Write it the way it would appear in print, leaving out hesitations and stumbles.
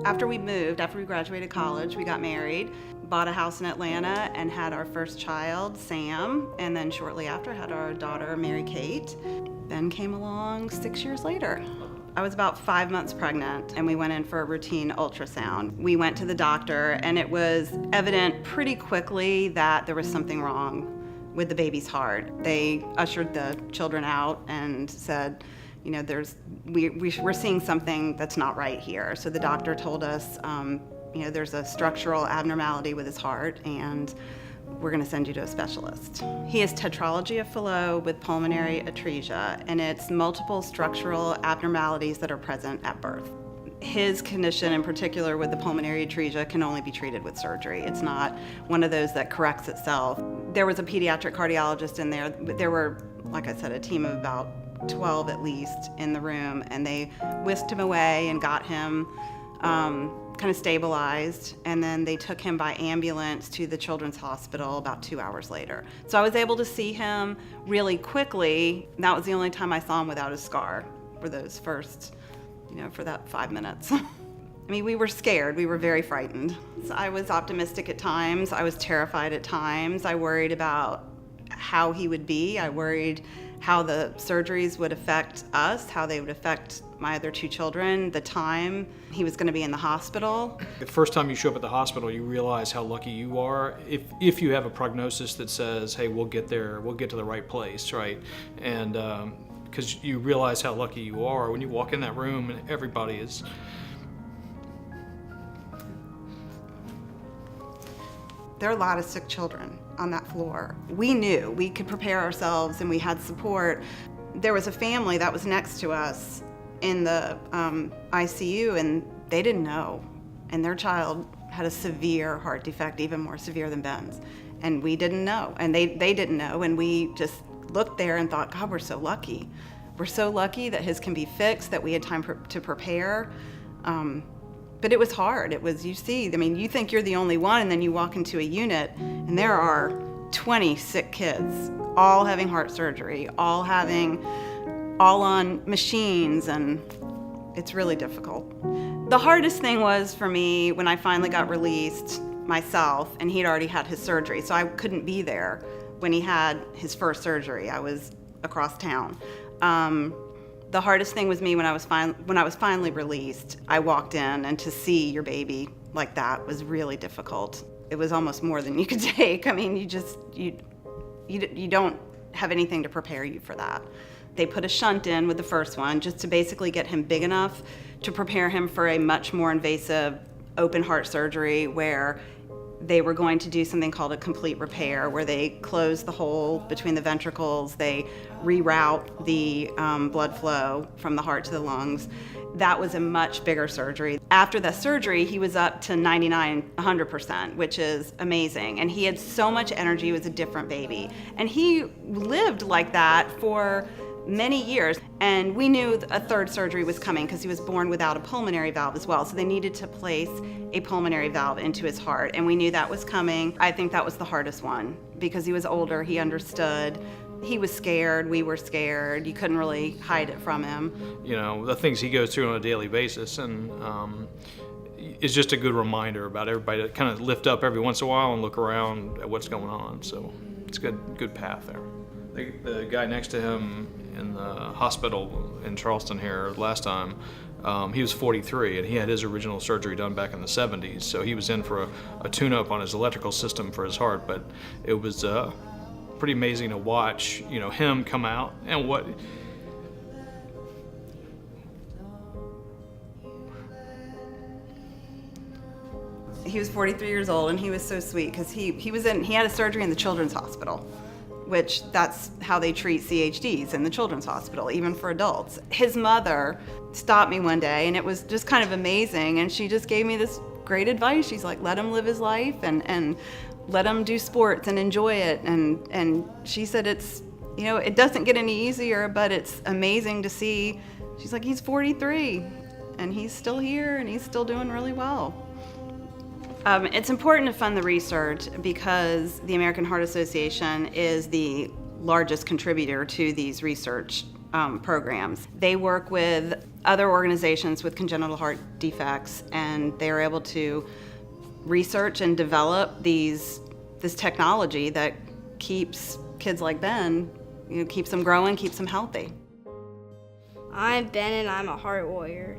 After we graduated college, we got married, bought a house in Atlanta, and had our first child, Sam, and then shortly after had our daughter, Mary Kate. Ben came along 6 years later. I was about 5 months pregnant, and we went in for a routine ultrasound. We went to the doctor, and it was evident pretty quickly that there was something wrong with the baby's heart. They ushered the children out and said, you know, we're seeing something that's not right here. So the doctor told us, you know, there's a structural abnormality with his heart, and we're going to send you to a specialist. He has tetralogy of Fallot with pulmonary atresia, and it's multiple structural abnormalities that are present at birth. His condition in particular with the pulmonary atresia can only be treated with surgery. It's not one of those that corrects itself. There was a pediatric cardiologist in there. There were, like I said, a team of about 12 at least in the room, and they whisked him away and got him kind of stabilized, and then they took him by ambulance to the Children's Hospital about 2 hours later. So I was able to see him really quickly. That was the only time I saw him without a scar for those first, you know, for that 5 minutes. I mean, we were scared. We were very frightened. So I was optimistic at times. I was terrified at times. I worried about how he would be. I worried how the surgeries would affect us, how they would affect my other two children, the time he was going to be in the hospital. The first time you show up at the hospital, you realize how lucky you are if you have a prognosis that says, hey, we'll get there, we'll get to the right place, right? And because you realize how lucky you are when you walk in that room and everybody is. There are a lot of sick children on that floor. We knew we could prepare ourselves and we had support. There was a family that was next to us in the ICU, and they didn't know. And their child had a severe heart defect, even more severe than Ben's. And we didn't know, and they didn't know. And we just looked there and thought, God, we're so lucky. We're so lucky that his can be fixed, that we had time to prepare. But it was hard. It was, you see, I mean, you think you're the only one, and then you walk into a unit, and there are 20 sick kids, all having heart surgery, all on machines, and it's really difficult. The hardest thing was for me when I finally got released myself, and he'd already had his surgery, so I couldn't be there when he had his first surgery. I was across town. The hardest thing was me when I was finally released. I walked in, and to see your baby like that was really difficult. It was almost more than you could take. I mean, you don't have anything to prepare you for that. They put a shunt in with the first one just to basically get him big enough to prepare him for a much more invasive open heart surgery, where they were going to do something called a complete repair, where they close the hole between the ventricles, they reroute the blood flow from the heart to the lungs. That was a much bigger surgery. After the surgery, he was up to 99, 100%, which is amazing. And he had so much energy. He was a different baby. And he lived like that for many years, and we knew a third surgery was coming because he was born without a pulmonary valve as well, so they needed to place a pulmonary valve into his heart, and we knew that was coming. I think that was the hardest one because he was older, he understood, he was scared, we were scared, you couldn't really hide it from him. You know, the things he goes through on a daily basis, and it's just a good reminder about everybody to kind of lift up every once in a while and look around at what's going on, so it's a good path there. The guy next to him in the hospital in Charleston here last time, he was 43, and he had his original surgery done back in the 70s, so he was in for a tune-up on his electrical system for his heart, but it was pretty amazing to watch, you know, him come out and what... He was 43 years old, and he was so sweet because he had a surgery in the Children's Hospital, which that's how they treat CHDs in the Children's Hospital, even for adults. His mother stopped me one day, and it was just kind of amazing, and she just gave me this great advice. She's like, let him live his life and let him do sports and enjoy it. And she said it's, you know, it doesn't get any easier, but it's amazing to see. She's like, he's 43, and he's still here, and he's still doing really well. It's important to fund the research because the American Heart Association is the largest contributor to these research programs. They work with other organizations with congenital heart defects, and they're able to research and develop this technology that keeps kids like Ben, keeps them growing, keeps them healthy. I'm Ben and I'm a heart warrior.